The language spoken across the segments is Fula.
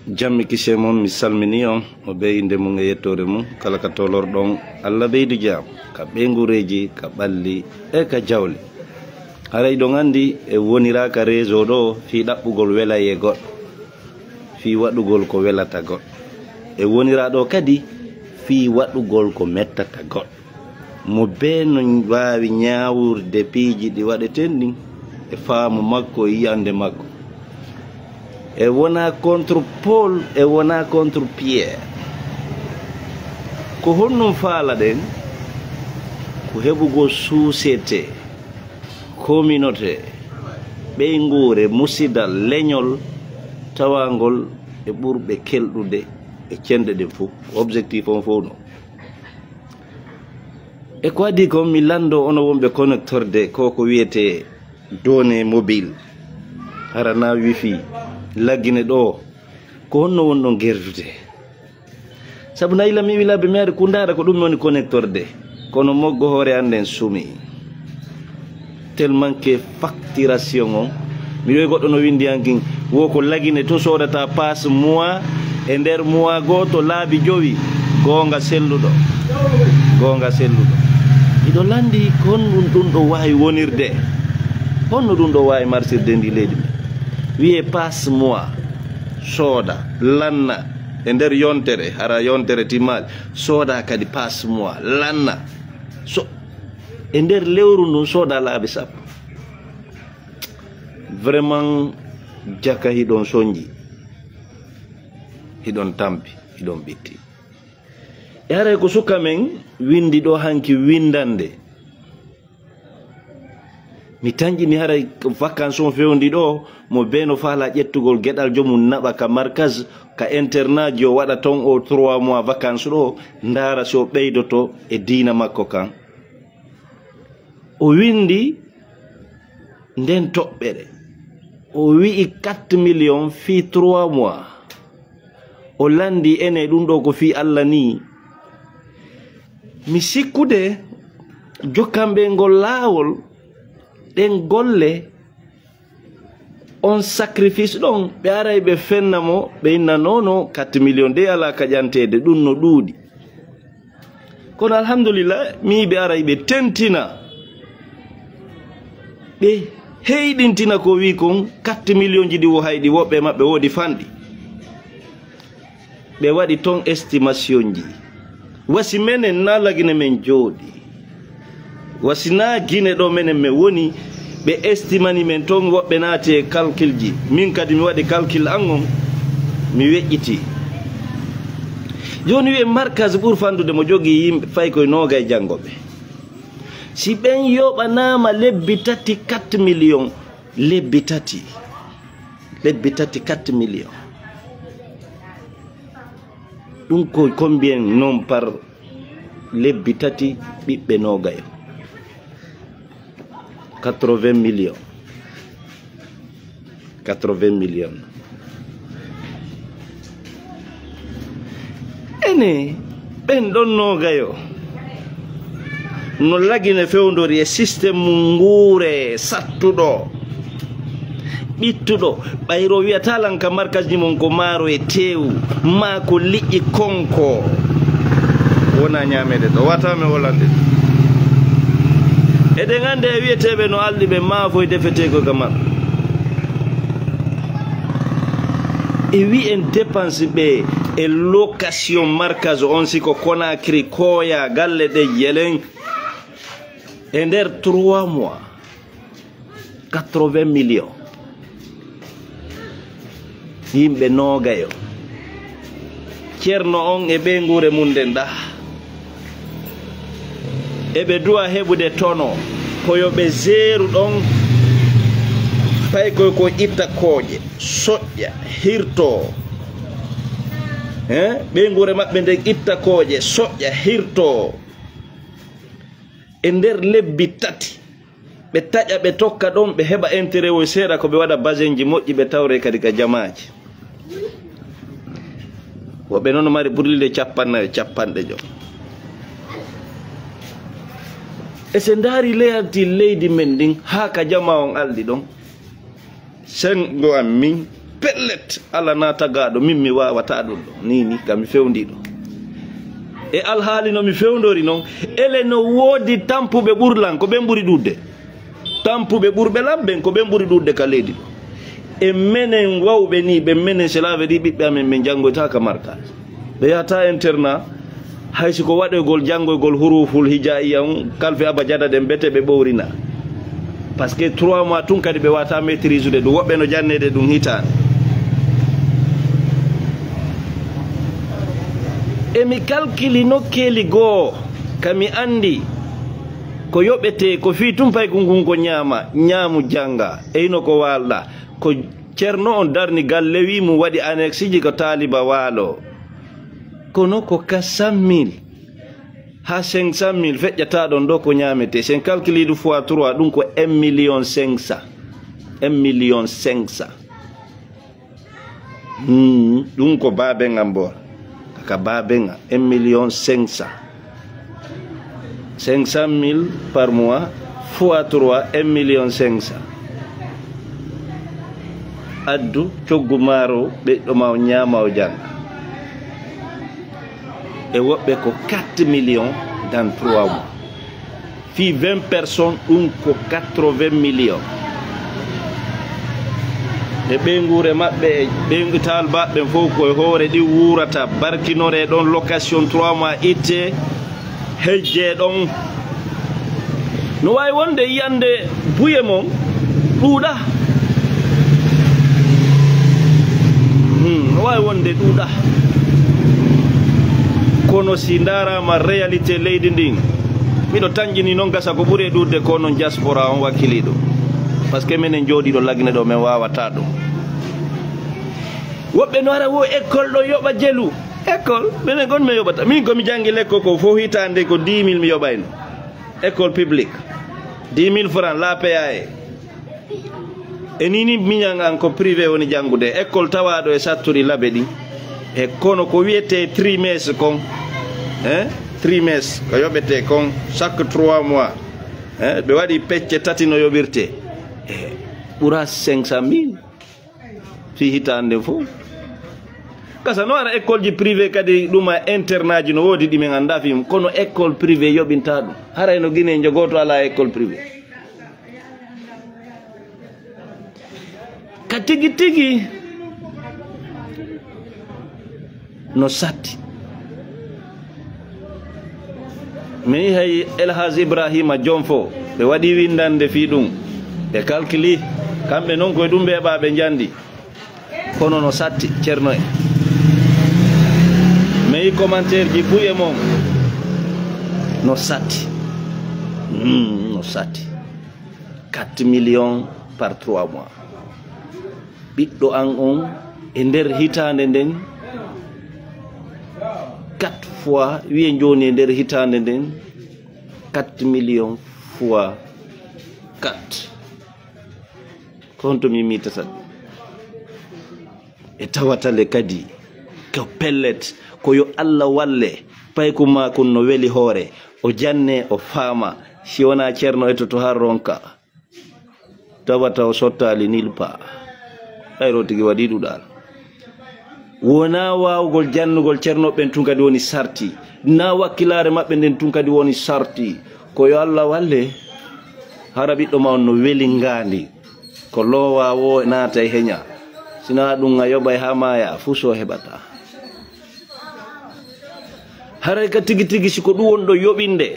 jammi kise mon mi salmini on o be inde mo yettore mum kala ka tolor don Allah beydi jam ka bengureji ka balli e ka jawli haray don andi e wonira ka réseau do fi dabbugol wela e god fi wadugol ko welata god e wonira do kadi fi wadugol ko mettata god mo be no waawi nyaawurde piiji di wadeten din e faamu makko yande makko e wona contre Paul e wona contre Pierre ko honnum faala den ko hebugo société communauté ɓeygure musidal leñol tawangol e ɓurɓe kelɗude e cende ɗen fof objectif on fof no e ko adi ko mi lando ono wonɓe connectorde ko wiyete données mobile harana wifi laggine ɗo ko honno wonɗon gerdude sabu nayila mi wilaɓe mi ari kundara ko ɗum woni connectorde kono moggo hoore anden sumi tellement que facturation on mi wi goɗɗo no windi hankin wo ko lagine to sodata passe mois e nder mois goto laabi jowi gonga selluɗo iɗo landi ko honɗum ɗum ɗo wawi wonirde honno ɗum ɗo wawi marsirde ndi leydi men wiye passe mois soda lanna e nder yontere hara yontere timmal soda kadi passe mois lanna so e nder lewru ndun soda laabi sappo vraiment jaka hiɗon soñji hiɗon tampi hiɗon ɓitti e haray ko suka men windi ɗo hanki windande mi tanjini haray vacance on fewndi ɗo mo beno faala ƴettugol gueɗal jomum naɓa ka markage ka internat jo waɗa ton o 3 mois vacance ɗo ndara so ɓeydoto e diina makko kan o windi nden toɓɓere o wi'i 4 millions fi 3 mois o landi ene ɗum ɗo ko fi Allah ni mi sikkude jokkamɓe ngol laawol ɗen golle on sacrifice ɗon ɓe aray ɓe fenna mo ɓe inna nono 4 millions de ala kaƴantede ɗum no ɗuuɗi kono alhamdulillah mi ɓe aray ɓe tentina ɓe heyɗintina ko wi kon 4 millions ji ɗi wo hayɗi woɓɓe maɓɓe woodi fanɗi ɓe waɗi ton estimation ji wasi menen na lagine men jooɗi wasina guine ɗo menen me woni ɓe estimani men ton woɓɓe naati e calcul ji min kadi mi waɗi calcul an on mi weƴƴiti joni wiye markage ɓuur fandude mo jogui yimɓe fay koye noga e janggoɓe si ɓen yoɓanama lebbi tati 4 millions lebbi tati 4 millions ɗum ko combien non par lebbi tati ɓiɓɓe nogayo 80 millions ene ɓen ɗon nogayo no lagine fewdori e systéme mum nguure sattuɗo ɓittuɗo ɓayro wiyatalan ka markage ji mon ko maaro e tewu ma ko liƴƴi konko wona ñamede ɗo watame hollande eɗen ande e wiyeteɓe no alɗi ɓe maafoye defeteko ka maɓɓe e wi en dépense ɓe e location markage on siko Conakry koya galle ɗe jelen e nder 3 mois 80 millions yimɓe nogayo ceerno on e ɓe ngure mum nden ɗa eɓe duwa heɓude tono koyoɓe zeru ɗon fay koy ko itta kooƴe soƴƴa hirto ɓe ngure maɓɓe nden itta kooƴe soƴƴa hirto e nder lebbi tati ɓe taƴa ɓe tokka ɗon ɓe heɓa intérêt o seeɗa ko ɓe waɗa basen ji moƴƴi ɓe tawre kadi ka jamaji woɓɓe noon mari ɓurlide 50 jom e se ndaari leydi men ɗin haa ka jama on alɗi ɗon sengo am min pellet ala nata gaɗo min mi wawata ɗum ɗo ni kam mi fewndiɗo e alhaali no mi fewndori noon ele no woodi tampuɓe ɓurlan ko ɓen ɓuri ɗudde tampuɓe ɓurɓe lamɓen ko ɓen ɓuri ɗudde ka leydi ɗo e menen wawɓe ni ɓe menen cela veut dire ɓiɓɓe amen min janggoytaka markage ɓe yahata internat haysi ko waɗoygol janggoygol huruful hijaiya kalfe aba jada ɗen bete ɓe ɓowrina par ce que 3 mois tun kadi ɓe wata maîtrise ude ɗum woɓɓe no jannede ɗum hitande emi calculi nokkeli goo kami andi ko yoɓete ko fi tum pay ko ngun ko ñaamu janga eyno ko walɗa ko ceerno on darni galle wi mu waɗi annexe ji ko taaliba waalo kono ko 400 000 ha 500 000 feƴƴata ɗon ɗo ko ñamete sen calculi ɗu fois 3 ɗum ko 1 million 500 1 million 500 ɗum ko babenga mbora kaka babenga 1 million 500 500 000 par mois fois 3 1 million 500 addu coggu maaro ɓeɗɗo ma o ñaama o janga e woɓɓe ko 4 millions dans 3 mois fi 20 personnes ɗum ko 80 millions e ɓeygure maɓɓe ɓeygu talbaɓe fof koye hoore ɗi wurata barkinore ɗon location 3 mois itte hejje ɗon no wawi wonde yiyande buye mon ɗuuɗa no wawi wonde ɗuuɗa kono si darama réalité leydi ndin miɗo tanƴini noon gasa ko ɓuuri e ɗurde ko noon diaspora on wakkiliɗo par ce que minen jooɗiɗo lagne ɗo min wawata ɗum woɓɓe no ara wo école ɗo yoɓa jelu école minen gon mi yoɓata min komi janggi l'école ko fof hitande ko 10 000 mi yoɓayno école publique 10 000 francs la paye e nini miñan an ko privé woni jangude école tawaɗo e satturi laabe ɗi e kono ko wiyete trimestre kon trimestre ko yoɓete kon chaque 3 mois ɓe waɗi pecce tati no yoɓirte e ɓura 500 000 fi hitande fof kasa no ara école ji privé kadi ɗuma internat ji no woodi ɗi min anda fim kono école privé yoɓinta ɗum haray no Guinée jogoto ala école privé ka tigi tigi no satti mi hay Elhaj Ibrahima Jonfo ɓe waɗi windande fi ɗum ɓe calculi kamɓe noon koye ɗum ɓeɓa ɓe jandi kono no satti ceerno e mais commentaire ji buye mon no satti no satti 4 millions par 3 mois ɓiɗɗo an on e nder hitande nden 4 fois wiye joni e nder hitande nden 4 millions fois 4 konto mi mitata e tawatale kadi ko pellet ko yo Allah walle payko ma kon no weli hoore o janne o faama si wona ceerno etoto har ronka tawata o sottali nilpa ayro tigi waɗi ɗuɗal wona wawgol jannugol ceernoɓen tun kadi woni sarti na wakkilare maɓɓe nden tun kadi woni sarti ko yo Allah walle hara ɓiɗɗo ma on no weli ngandi ko lowa wo naata e heña sina ɗum a yoɓay ha maya fuu so heɓata haray ka tigi tigi siko ɗum wonɗo yoɓinde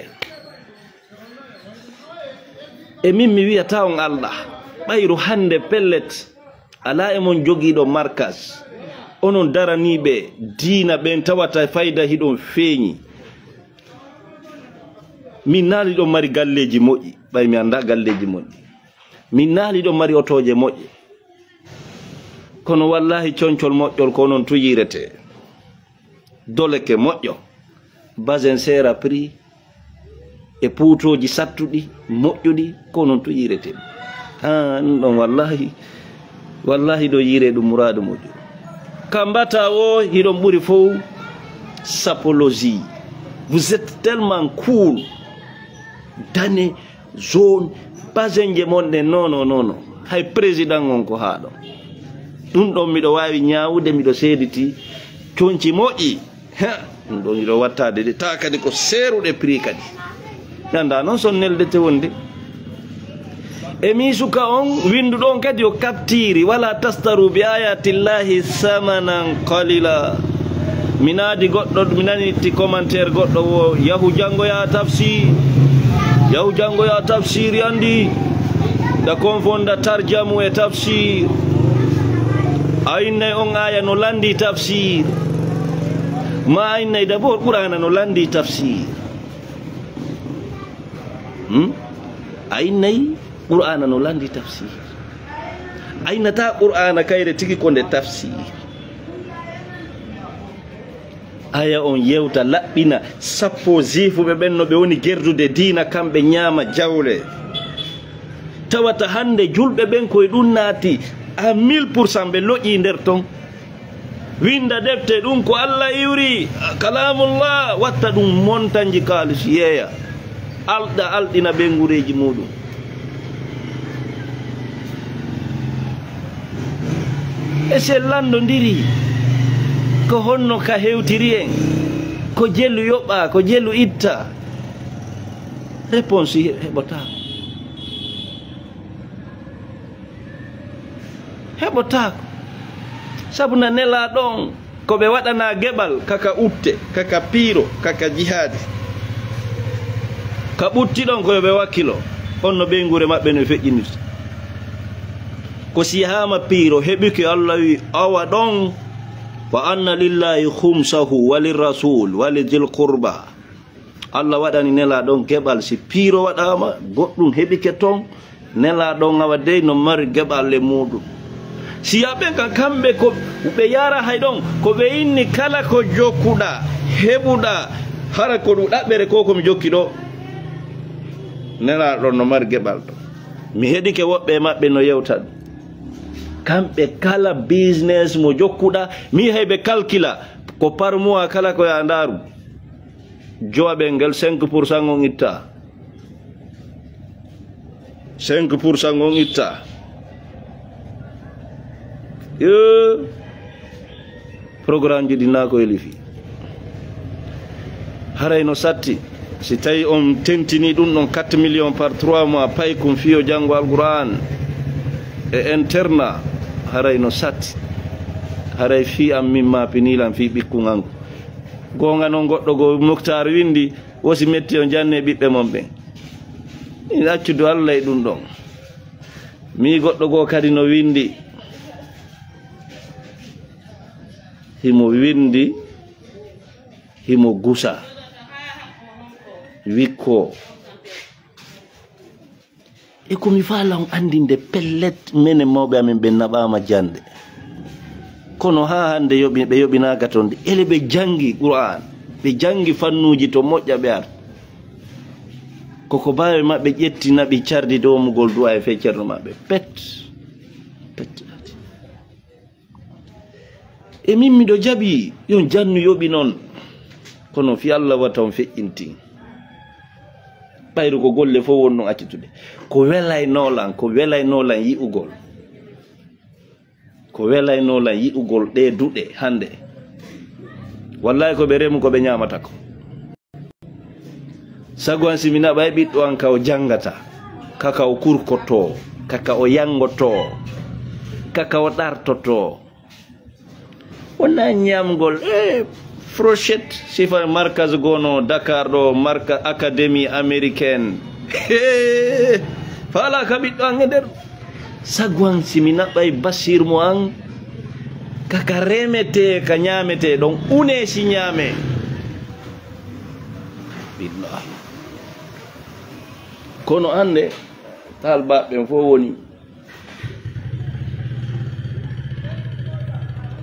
e min mi wiyata on Allah ɓayru hande pellet ala e mon jogiiɗo markas onon daraniɓe diina ɓen tawata fayda hiɗon feeñi min naali ɗon mari galleji moƴƴi ɓay mi anda galleji moƴƴi min naali ɗon mari otoje moƴƴe kono wallahi concol moƴƴol ko noon tuyirete doleke moƴƴo basen sera prix e puutoji sattuɗi moƴƴuɗi ko noon tuyirete ɗum ɗon wallahi ɗo yire ɗum muradu moƴƴu kambata o hiɗon ɓuri fof sapologie vous êtes tellement cool dane zone basen je monɗe non hay président on ko haɗo ɗum ɗon miɗo wawi ñawude miɗo seediti coñci moƴƴi ɗum ɗon miɗo wattade de ta kadi ko seeruɗe prix kadi ganda noon son neldete wonde e mi suka on winduɗon kadi o kaftiri wala tastaru bi ayatillahi samanan qalila minadi goɗɗo mi nanitti commentaire goɗɗo wo yahu jangoya tafsir yandi da konfonda tarjamu e tafsir ayinnayi on aya no landi tafsir ma ayinnayi d'abord qur'ana no landi tafsir ayinnayi qur'ana no landi tafsir aynata qur'ana kayre tigi konde tafsir aya on yewta laɓɓina sappo jifuɓe ɓen no ɓe woni gerdude diina kamɓe ñaama jawle tawata hande julɓe ɓen koye ɗum naati a 1000% ɓe loƴƴi nder ton winda defte ɗum ko Allah iwri kalamullah watta ɗum montanji kalis yeeya alɗina ɓe ngureji muɗum e se landodiri ko honno ka hewtiri en ko jellu yoɓɓa ko jellu itta réponse heɓotako sabu na nela ɗon ko ɓe waɗana geɓal kaka utte kaka piiro kaka jihadi ka ɓutti ɗon koyo ɓe wakkilo on no ɓe ngure maɓɓe no feƴƴinirta ko siyahama piiro heɓuki Allah wi awa ɗon wa anna lillahi khumsahu walirrasul walidil qurba Allah waɗani nela ɗon geɓal si piiro waɗama goɗɗum heɓike ton nela ɗon awa dey no mari geɓal le muɗum si yaɓe ka kamɓe ko ɓe yara hay ɗon ko ɓe inni kala ko jokkuɗa heɓuɗa hara ko ɗum ɗaɓɓere ko komi jokki ɗo nela ɗon no mari geɓal ɗo mi heɗike woɓɓe maɓɓe no yewta kamɓe kala business mo jokkuɗa mi hayɓe calcula ko par mois kala ko ya ndaru joɓe ngel 5% on itta 5% on itta programme ji ɗina ko elifi haray no satti si tawi on tentini ɗum ɗon 4 millions par 3 mois pay kum fiyo janggo alquran e interna haray no satti haray fi am min mapinilan fi ɓikkugangu gonga noon goɗɗo go Moukhtar windi wosi metti o janne ɓiɓɓe mon ɓen in accudu Allah e ɗum ɗon mi goɗɗo go kadi no windi himo windi himo gusa wikko e komi faala on andinde pellet mene mawɓe amen ɓe naɓama jande kono ha hande ɓe yoɓinaga toon de ele ɓe jangi Qur'an ɓe jangi fannuji to moƴƴa ɓe ar koko bawe maɓɓe ƴettina ɓe cardi domugol duwa e feccerno maɓɓe pet e min miɗo jaɓi yon jannu yoɓi noon kono fi Allah wata on feƴƴinti ɓayru ko golle fof wonno accitude ko welaynolan yi'ugol ko welaynolan yi'ugol ɗe duɗe hande wallahi ko ɓe remu ko ɓe ñamata ko sago an simi naɓa e ɓiɗɗo an ka o jangata kaka o kurkoto kaka o yangoto kaka o ɗartoto wonna ñamgol Frochette sifa markaz gono Dakar ɗo marka académie américaine fala ka ɓiɗɗo an e nder sago an simi naɓay basir mo an kaka remete ka ñamete ɗon une si ñame billahi kono ande talbaɓen fo woni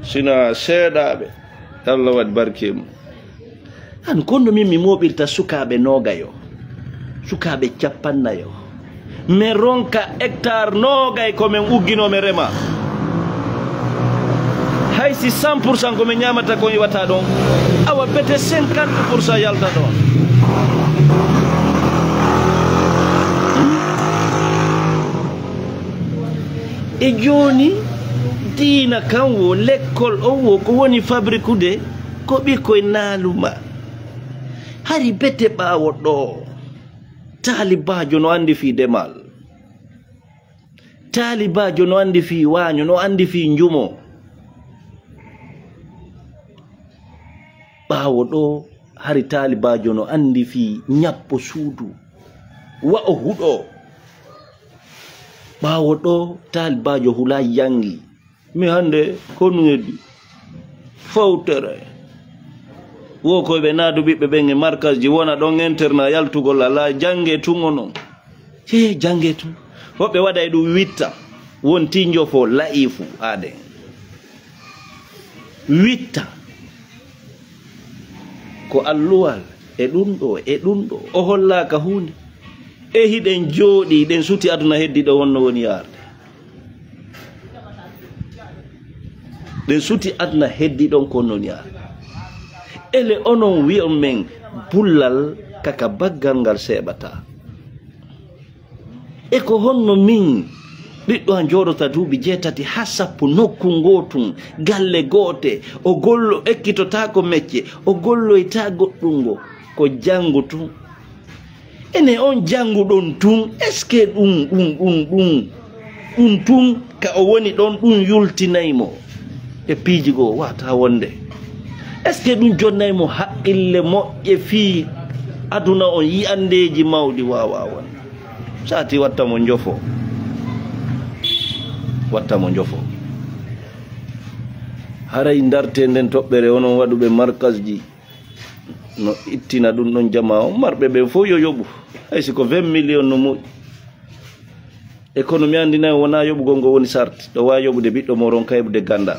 sina seeɗaɓe Allah waɗi barke mum an kono min mi moɓirta sukaɓe nogayo sukaɓe 50 mi ronka hectare nogay komin ugginomi rema haysi 100% komin ñamata ko iwata ɗon awa bete 50% yalta ɗon e joni diina kanwo l'école o ko woni fabrique ko ɓikkoye naaluma hari bete ɓaawo ɗo talibajo no andi fi demal talibajo no andi fi waño no andi fi njumo ɓaawo ɗo hari talibajo no andi fi ñappo suudu wa'o huɗo ɓaawo ɗo talibajo hula yangi mi hande konnuedi fawtere wo koɓe naadu ɓiɓɓe ɓen e markas ji wona ɗon interna yaltugol ala jange tungo non jange tu hoɓɓe waɗa e ɗum witta won tinjo fo laifu aden witta ko alluwal e ɗum ɗo o hollaka hunde e hiɗen jooɗi ɗen suti aduna heddiɗo wonno woni yarde ɗen suti aduna heddiɗon ko non yarde ele onon wi'on men bullal kaka baggal ngal seɓata e ko honno min ɓiɗɗo a jooɗota duuɓi 7 ha 10 nokku ngotum galle goote o gollo ekkitotako mecce o golloyta goɗɗungo ko jangu tun ene on janguɗon tun est ce que ɗum tun ka o woni ɗon ɗum yultinaymo e piiji goo wata wonde est ce que ɗum jonnaymo haqqille moƴƴe fii aduna on yi'andeji mawɗi wawa won sati wattamo njofo haray darte nden toɓɓere onon waɗuɓe markas ji no ittina ɗum ɗon jama o marɓe ɓe fof yo yoɓu hay siko 20 millions no muƴi e kono mi andinayi wona yoɓugol ngo woni sarti ɗo wawi yoɓude ɓiɗɗo moron kayɓude gandal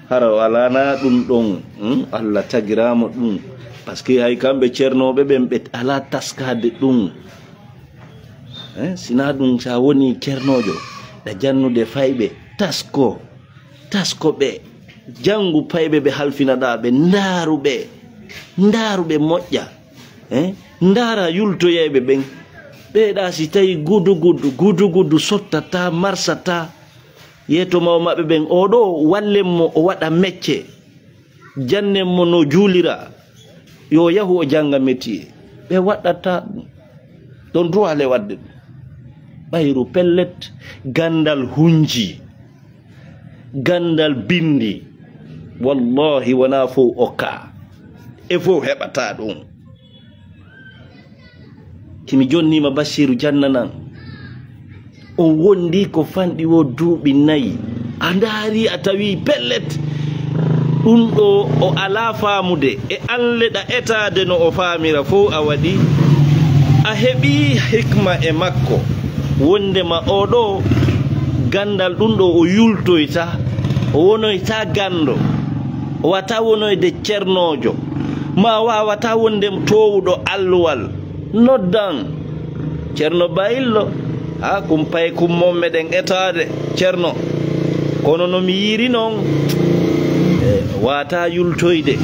hara alana ɗum ɗon Allah tagiramo ɗum par ce que hay kamɓe ceernoɓe ɓen ɓe ala taskade ɗum sina ɗum sa woni ceernojo ɗa jannude fayɓe tasko ɓe jangu payɓe ɓe halfinaɗa ɓe ndaaruɓe moƴƴa ndaara yultoyeɓe ɓen ɓeeɗa si tawi gudu sottata marsata yeeto maw maɓɓe ɓen oɗo wallenmo o waɗa mecce jannenmo no juulira yo yahu o janga métier ɓe waɗata ɗon droit wadde ɗum ɓayru pellet gandal hunji gandal bindi wallahi wona fof okka e fof heɓata ɗum kimi jonnima Basiru jannanan on wondi ko fanɗi wo duuɓi 4 a ndaari a tawi pellet ɗum ɗo o ala faamude e anleɗa etade no o faamira fof a waɗi a heɓi hikma e makko wondema oɗo gandal ɗum ɗo o yultoyta o wonoyta gando o wata wonoyde ceernojo ma wawata wonde towuɗo alluwal noddan ceerno bayillo ha kum pay kum mom meɗen etade ceerno kono no mi yiri noon wata yultoyde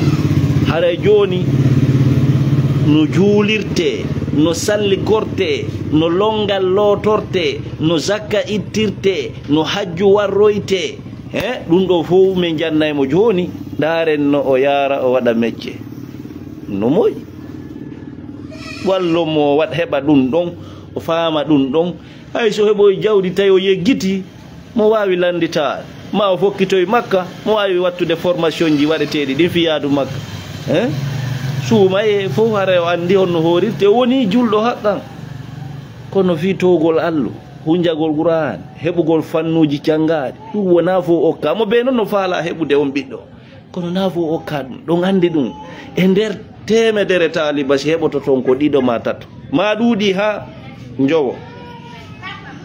haray joni no juulirte no sallikorte no longal lootorte no zakka ittirte no hajju warroyte ɗum ɗo fof min jannaymo joni ndaren no o yaara o waɗa mecce no moƴi wallo mo waɗ heɓa ɗum ɗon o faama ɗum ɗon hay so heɓoy jawdi tawi o yeggiti mo wawi landita ma o fokkitoye makka mo wawi wattude formation ji waɗeteɗi ɗin fiyadu makka suuma e fof hara o andi honno horirte woni julɗo haqqan kono fi towgol allu hunjagol Qur'an heɓugol fannuji cangaɗi ɗum wona fof okka mo ɓe noon no faala heɓude on ɓiɗɗo kono na fof okka ɗum ɗon andi ɗum e nder temedere taliba si heɓoto toon ko 2 ma 3 ma ɗuuɗi ha jowo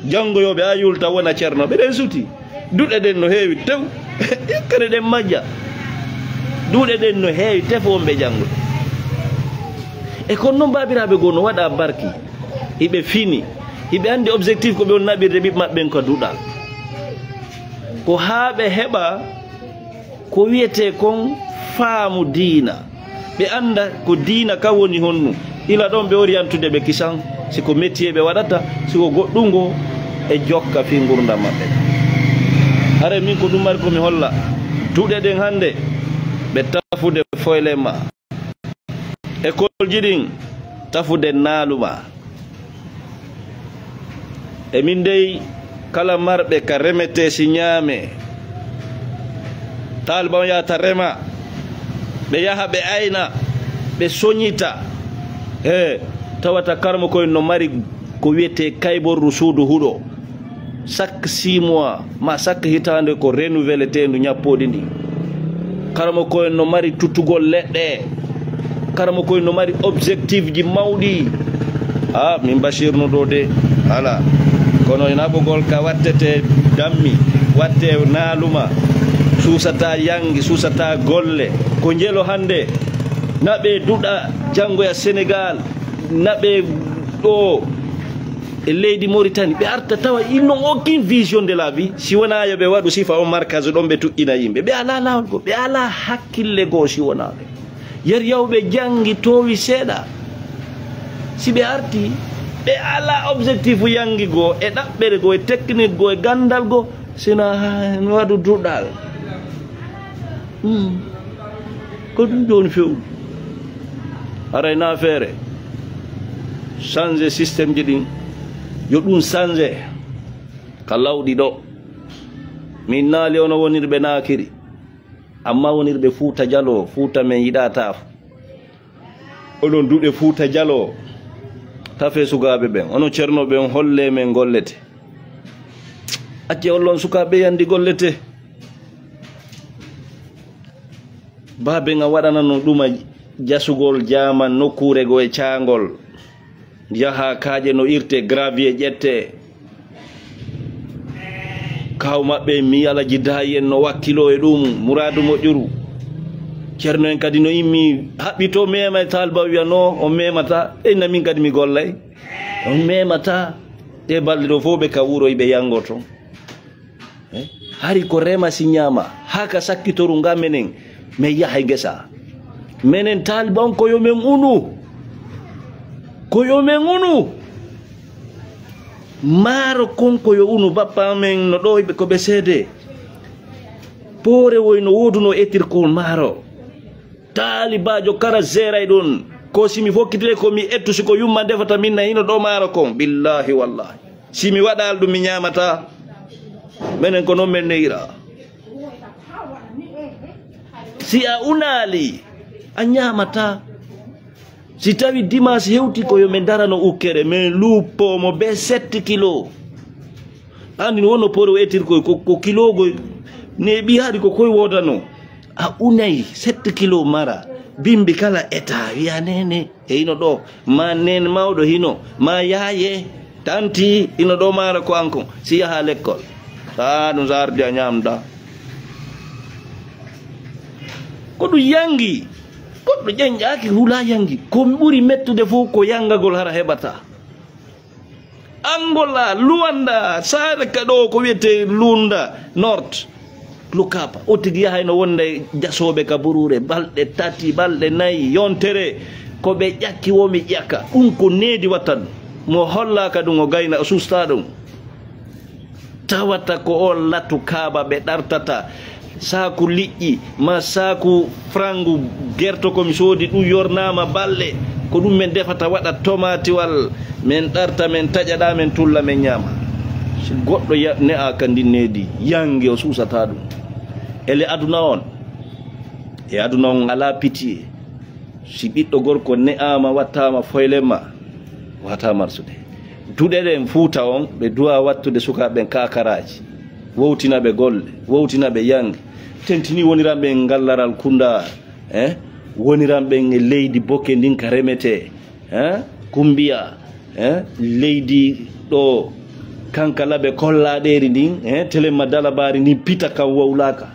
janngoyoɓe a yulta wona ceerno ɓeɗen suti duɗe ɗen no heewi tew ekkere ɗen majja duuɗe ɗen no heewi tefo wonɓe janngude e kono noon babiraɓe goo no waɗa barki hiɓe fini hiɓe andi objectif ko ɓe on naɓirde ɓiɓɓe maɓɓen ko duɗal ko haa ɓe heɓa ko wiyete kon faamu diina ɓe anda ko diina ka woni honnu ila ɗon ɓe orientude ɓe kisan siko métier ɓe waɗata siko goɗɗungo e jokka fi gurdam maɓɓe hare min ko dumar ko mi holla duude den hande be tafude foylema école jidin tafude naaluma e min dey kala marbe ka remete si nyame talba ya tarema be yaha be ayna be soñita tawata karmo ko no mari ko wiete kaybor rusudu hudo chaque 6 mois ma chaque hitande ko renouveler tendu nyappodi ndi karmo ko no mari tutugol ledde karmo ko no mari objectif ji mawdi min bashir no do de ala kono ina bogol ka wattete dammi watte naaluma susata yangi susata golle ko jelo hande nabe duda jango ya Senegal nabe do e leydi Mauritanie be arta tawa ils n'ont aucune vision de la vie si wona yobe wadu sifa o markaz don be tuina yimbe be ala lawol go be ala hakkille go si wona yer yawbe jangi towi seda si be arti be ala objectif yangi go e dabbere go e technique go e gandal go sina wadu dudal ko dum joni few arayna fere changer système jidin yo dum changer ka lawdi do min naali ono wonirbe nakiri amma wonirbe Fuuta Jallo Fuuta men yidata onon duude Fuuta Jallo tafe sugabe ben ono cerno ben holle men gollete acce ollon sukabe yandi gollete babe nga wadana no duma jasugol jaman nokkure go e caangol jaha kaaje no irte gravier jette kaw mabbe mi ala jidayen no wakkilo e dum muradu mo juru cerno en kadi no immi habito mema talba wiano o memata e na min kadi mi gollay on memata te balde do fobe ka wuro ibe yangoto hari ko rema sinyama haka sakkitoru ngamenen me yahay gesa menen talban ko yo men unu maro kon ko yo unu bappa men no do ko be sede pore woyno woduno etir ko maro talibajo kara zera idon ko simi fokkitile ko mi ettu siko yumma defata minna hino do maro kon billahi wallahi simi wadal dum mi nyamata menen ko non men neira si a unali a nyamata si tawi dimas hewti ko yo men darano ukkere men lupo mo be 7 kilo andi wono poro etir ko kilo go ne bi hadi ko koy wodano a unay 7 kilo mara bimbi kala eta wiya nene e ino do ma nen mawdo hino ma yaaye tanti ino do mara ko anko si yaha l'école no zardi a nyamda ko du yangi ko du janjaki hula yangi ko buri mettude fu ko yangagol hara hebata Angola Luanda sare kado ko wiete Lunda North Lukapa otigi hayno wonde jasobe ka burure balde tati balde nayi yontere ko be jakki womi jakka ko nedi watan mo holla ka dum o gayna susta dum tawata ko on latu kaba be dartata saku liƴƴi ma saku frangu gerto ko mi sodi du yornama balle ko dum men defata wada tomati wal men darta men tajada men tulla men nyama si goddo ne a kandi nedi yangi o susata dum ele aduna on e aduna on ala pitié si biddo gorko ne ama wattama foylema wata marsude tudeden Fuuta on be duwa wattude sukabe kakaraji wowtina be golle wowtina be yangi tentini wonirambe ngallaral kunda wonirambe leydi bokke ndin ka remete kumbiya leydi do kankala be kolladeri ndin telema dalabari ni pita kan wawlaka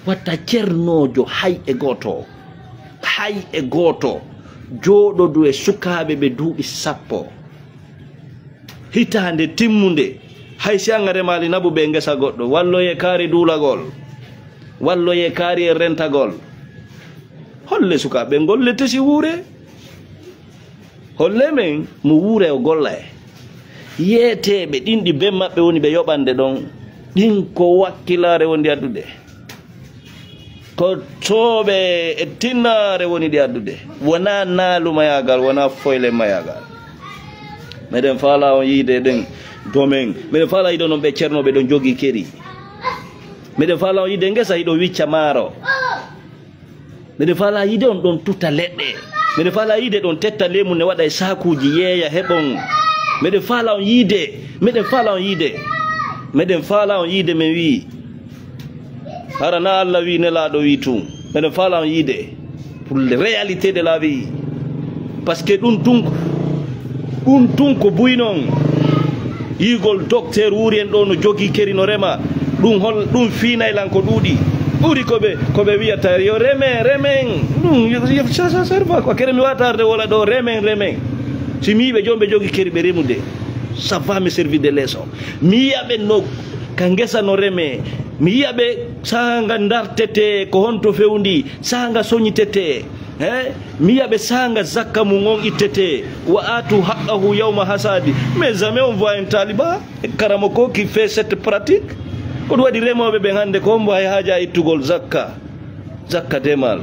watta cernojo hay e goto jodo do e sukabe be duubi sappo hitande timmunde hay sangare mali nabu be ngesa goddo wallo ye kaari dulagol wallo ye kaari rentagol holle sukabe golle tesi wure holle men mu wure o golla yetebe dindi be mabbe woni be yobande don ɗin ko wakkilare woni addude ko tooɓe e tinnare woni ɗi addude wona naalu mayagal wona foyle mayagal meɗen faala on yiide ɗen domen meɗen faala yiide noon ɓe ceernoɓe ɗon jogii keri meɗen faala on yiide ngesa hiɗo wicca maaro meɗen faala yiide on ɗon tuta leɗɗe meɗen faala yiide ɗon tetta lemu ne waɗa e sakuji yeeya heɓon meɗen faala on yiide meɗen faala on yiide meɗen faala on yiide min wi hara na Allah wi nelaɗo wi tun meɗen faala on yiide pour les réalités de la vie par ce que ɗum tun ko buy noon yigol docteur wuri en ɗo no jogii keri no rema ɗum fiinaylan ko ɗuuɗi ɓuri koɓe wiyata yo remen ɗum serva quoi kere mi watarde wola ɗo remen si mi yiɓe jomɓe jogii keri ɓe remude ça va me servir de leçon mi yiyaɓe no ka ngesa no reme mi yiyaɓe sanga dartete ko honto fewndi sanga soñitete mi yiyaɓe sanga zakka mum on ittete wa atu haqqahu yawma hasadi mais jamais on voit un taliban karamo ko qui fait cette pratique ko ɗum waɗi remoɓe ɓen hannde ko mbo hay haaja ittugol zakka demal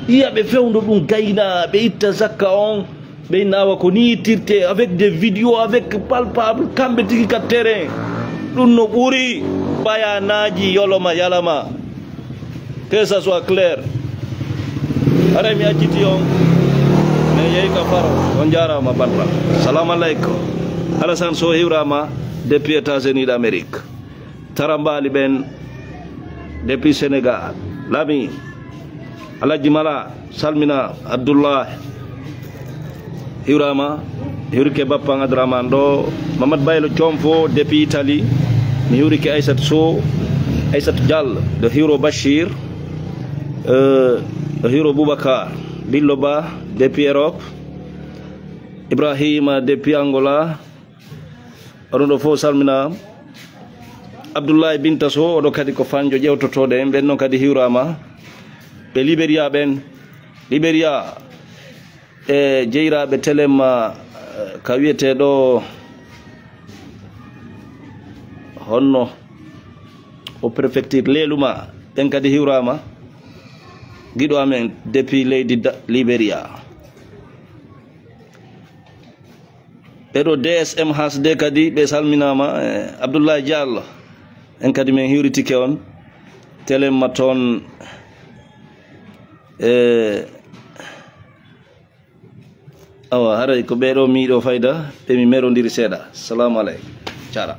yiyaɓe fewndo ɗum gayna ɓe itta zakka on ɓe nawa ko ni ittirte avec des vidéos avec palpable kamɓe tigi ka terrain ɗum no ɓuri ɓayanaji yoloma yalama que ça soit clair ara mi acciti on mi yeehi ka faro on jarama banta salamu aleykum Alassane Sow hiwrama depuis États-Unis d'Amérique tarambali ɓen depuis Sénégal lami Alaji Mala salmina Abdoullah hiwrama hiwrike bappan Adraman ɗo Mamadou Baylo Comfo depuis Italie mi hiwrike Aissatou Sow Aissatou Diallo ɗo hiwro Bachir ɗo hiwro Boubacar Billo Ba depuis Europe Ibrahima depuis Angola oɗon ɗo fof salmina Abdoulaye Binta Sow oɗo kadi ko fanjo ƴewtotoɗe en ɓen noon kadi hiwrama ɓe Libéria ɓen Libéria e jeyraɓe téléma ka wiyeteɗo honno o préfecture Leluma ɓen kadi hiwrama giɗo amen depuis leydi Libéria ɓeɗo DSM hasde kadi ɓe salminama Abdoulaye Diallo en kadi min hiwritike on téléma toon awa haray ko ɓeɗo miiɗo fayda ɓe mi merodiri seeɗa. Assalamu aleykum cara